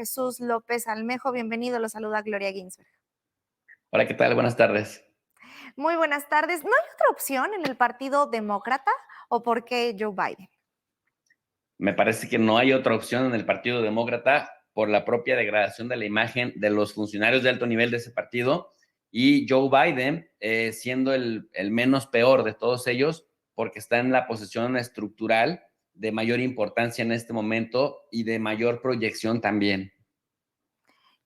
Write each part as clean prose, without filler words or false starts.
Jesús López Almejo. Bienvenido, lo saluda Gloria Ginsberg. Hola, ¿qué tal? Buenas tardes. Muy buenas tardes. ¿No hay otra opción en el Partido Demócrata o por qué Joe Biden? Me parece que no hay otra opción en el Partido Demócrata por la propia degradación de la imagen de los funcionarios de alto nivel de ese partido y Joe Biden siendo el menos peor de todos ellos porque está en la posición estructural de mayor importancia en este momento y de mayor proyección también.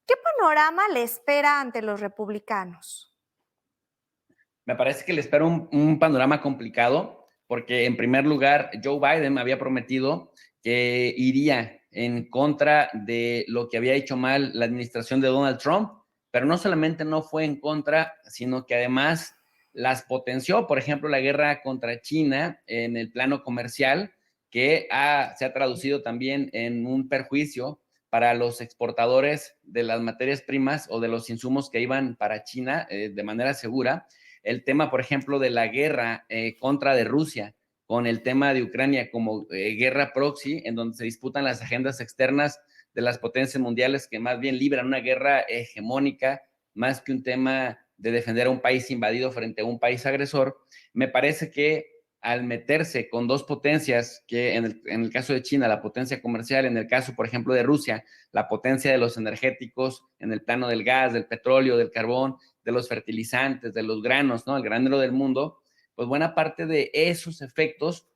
¿Qué panorama le espera ante los republicanos? Me parece que le espera un panorama complicado, porque en primer lugar, Joe Biden me había prometido que iría en contra de lo que había hecho mal la administración de Donald Trump, pero no solamente no fue en contra, sino que además las potenció, por ejemplo, la guerra contra China en el plano comercial, que se ha traducido también en un perjuicio para los exportadores de las materias primas o de los insumos que iban para China de manera segura. El tema, por ejemplo, de la guerra contra de Rusia, con el tema de Ucrania como guerra proxy, en donde se disputan las agendas externas de las potencias mundiales que más bien libran una guerra hegemónica, más que un tema de defender a un país invadido frente a un país agresor. Me parece que al meterse con dos potencias, que en el caso de China, la potencia comercial, en el caso, por ejemplo, de Rusia, la potencia de los energéticos, en el plano del gas, del petróleo, del carbón, de los fertilizantes, de los granos, ¿no? El granero del mundo, pues buena parte de esos efectos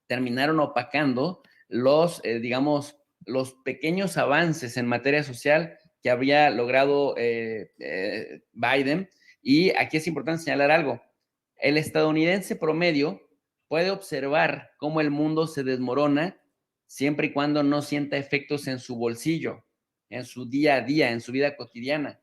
terminaron opacando digamos, los pequeños avances en materia social que había logrado Biden. Y aquí es importante señalar algo. El estadounidense promedio puede observar cómo el mundo se desmorona siempre y cuando no sienta efectos en su bolsillo, en su día a día, en su vida cotidiana.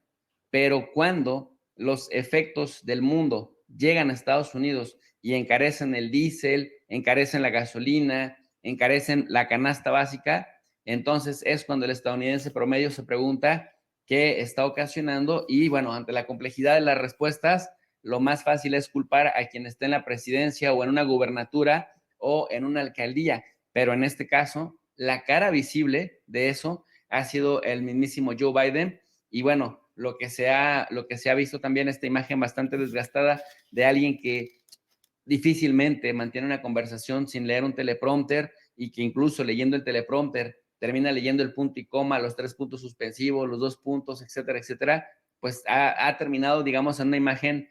Pero cuando los efectos del mundo llegan a Estados Unidos y encarecen el diésel, encarecen la gasolina, encarecen la canasta básica, entonces es cuando el estadounidense promedio se pregunta qué está ocasionando y bueno, ante la complejidad de las respuestas, lo más fácil es culpar a quien esté en la presidencia o en una gubernatura o en una alcaldía, pero en este caso, la cara visible de eso ha sido el mismísimo Joe Biden y bueno, lo que se ha visto también esta imagen bastante desgastada de alguien que difícilmente mantiene una conversación sin leer un teleprompter y que incluso leyendo el teleprompter termina leyendo el punto y coma, los tres puntos suspensivos, los dos puntos, etcétera, etcétera, pues ha terminado, digamos, en una imagen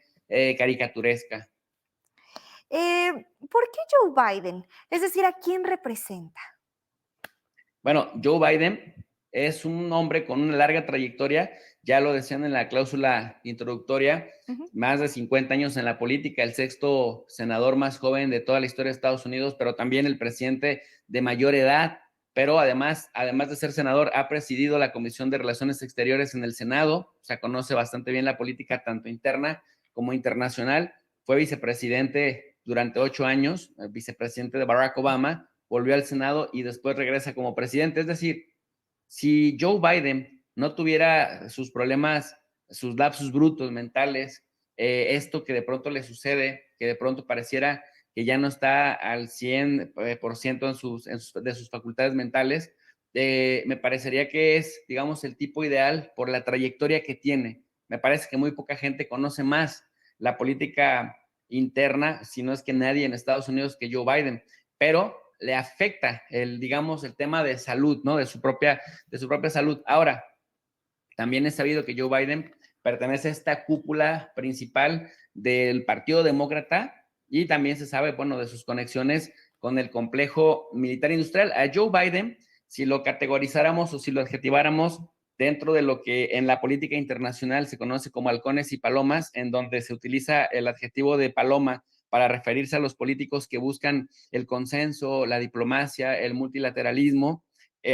caricaturesca. ¿Por qué Joe Biden? Es decir, ¿a quién representa? Bueno, Joe Biden es un hombre con una larga trayectoria, ya lo decían en la cláusula introductoria, Ujú. más de 50 años en la política, el sexto senador más joven de toda la historia de Estados Unidos, pero también el presidente de mayor edad, pero además de ser senador, ha presidido la Comisión de Relaciones Exteriores en el Senado, o sea, conoce bastante bien la política tanto interna como internacional, fue vicepresidente durante 8 años, vicepresidente de Barack Obama, volvió al Senado y después regresa como presidente. Es decir, si Joe Biden no tuviera sus problemas, sus lapsus brutos mentales, esto que de pronto le sucede, que de pronto pareciera que ya no está al 100% de sus facultades mentales, me parecería que es, digamos, el tipo ideal por la trayectoria que tiene. Me parece que muy poca gente conoce más la política interna, si no es que nadie en Estados Unidos que Joe Biden, pero le afecta digamos, el tema de salud, ¿no? De su propia salud. Ahora, también es sabido que Joe Biden pertenece a esta cúpula principal del Partido Demócrata y también se sabe, bueno, de sus conexiones con el complejo militar industrial. A Joe Biden, si lo categorizáramos o si lo adjetiváramos dentro de lo que en la política internacional se conoce como halcones y palomas, en donde se utiliza el adjetivo de paloma para referirse a los políticos que buscan el consenso, la diplomacia, el multilateralismo,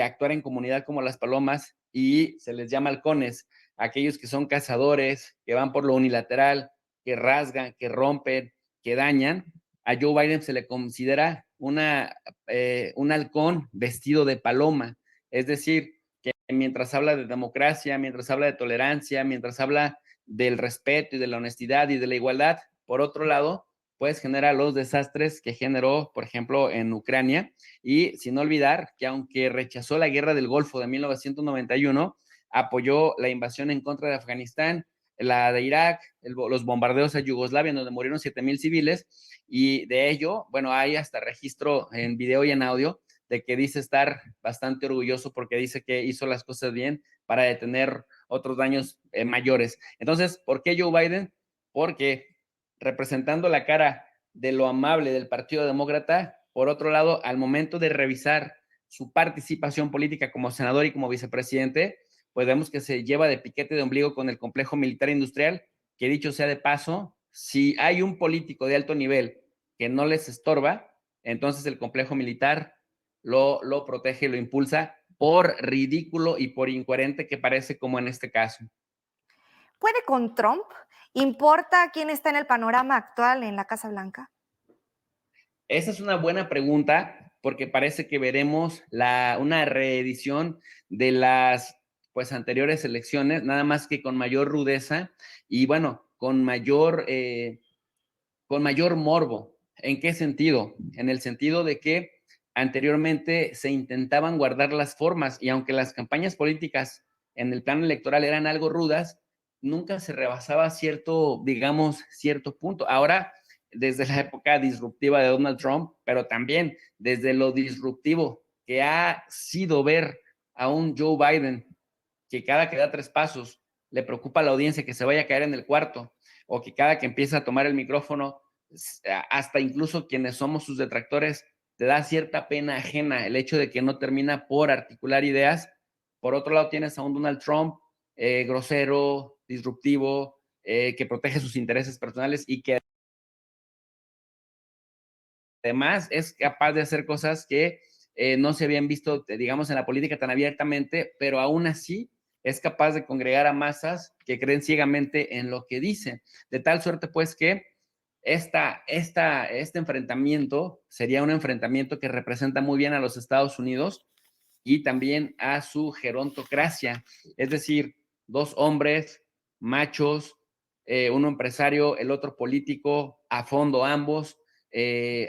actuar en comunidad como las palomas y se les llama halcones, aquellos que son cazadores, que van por lo unilateral, que rasgan, que rompen, que dañan. A Joe Biden se le considera un halcón vestido de paloma, es decir, que mientras habla de democracia, mientras habla de tolerancia, mientras habla del respeto y de la honestidad y de la igualdad, por otro lado, pues genera los desastres que generó, por ejemplo, en Ucrania. Y sin olvidar que aunque rechazó la guerra del Golfo de 1991, apoyó la invasión en contra de Afganistán, la de Irak, los bombardeos a Yugoslavia, donde murieron 7,000 civiles, y de ello, bueno, hay hasta registro en video y en audio de que dice estar bastante orgulloso porque dice que hizo las cosas bien para detener otros daños mayores. Entonces, ¿por qué Joe Biden? Porque representando la cara de lo amable del Partido Demócrata, por otro lado, al momento de revisar su participación política como senador y como vicepresidente, pues vemos que se lleva de piquete de ombligo con el complejo militar industrial, que dicho sea de paso, si hay un político de alto nivel que no les estorba, entonces el complejo militar lo protege y lo impulsa por ridículo y por incoherente que parece como en este caso. ¿Puede con Trump? ¿Importa quién está en el panorama actual en la Casa Blanca? Esa es una buena pregunta porque parece que veremos una reedición de las pues anteriores elecciones, nada más que con mayor rudeza y bueno, con mayor morbo. ¿En qué sentido? En el sentido de que anteriormente se intentaban guardar las formas y aunque las campañas políticas en el plano electoral eran algo rudas, nunca se rebasaba cierto, digamos, cierto punto. Ahora, desde la época disruptiva de Donald Trump, pero también desde lo disruptivo que ha sido ver a un Joe Biden que cada que da 3 pasos le preocupa a la audiencia que se vaya a caer en el cuarto, o que cada que empieza a tomar el micrófono, hasta incluso quienes somos sus detractores, te da cierta pena ajena el hecho de que no termina por articular ideas. Por otro lado, tienes a un Donald Trump grosero, disruptivo, que protege sus intereses personales y que además es capaz de hacer cosas que no se habían visto, digamos, en la política tan abiertamente, pero aún así es capaz de congregar a masas que creen ciegamente en lo que dice. De tal suerte, pues, que este enfrentamiento sería un enfrentamiento que representa muy bien a los Estados Unidos y también a su gerontocracia, es decir, 2 hombres machos, uno empresario, el otro político, a fondo ambos,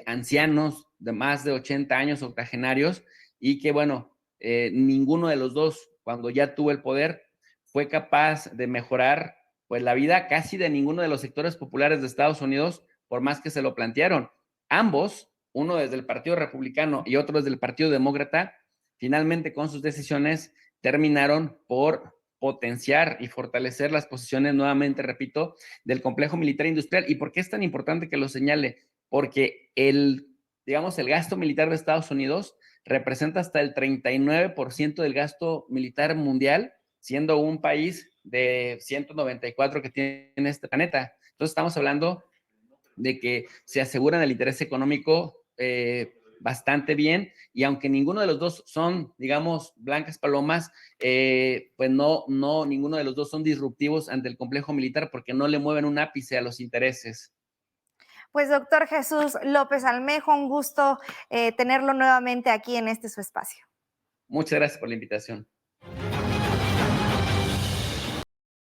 ancianos de más de 80 años, octogenarios, y que bueno, ninguno de los dos, cuando ya tuvo el poder, fue capaz de mejorar pues la vida casi de ninguno de los sectores populares de Estados Unidos, por más que se lo plantearon. Ambos, uno desde el Partido Republicano y otro desde el Partido Demócrata, finalmente con sus decisiones terminaron por potenciar y fortalecer las posiciones, nuevamente repito, del complejo militar industrial. ¿Y por qué es tan importante que lo señale? Porque digamos, el gasto militar de Estados Unidos representa hasta el 39% del gasto militar mundial, siendo un país de 194 que tiene este planeta. Entonces estamos hablando de que se aseguran el interés económico bastante bien y aunque ninguno de los dos son, digamos, blancas palomas, pues ninguno de los dos son disruptivos ante el complejo militar porque no le mueven un ápice a los intereses. Pues doctor Jesús López Almejo, un gusto tenerlo nuevamente aquí en este su espacio. Muchas gracias por la invitación.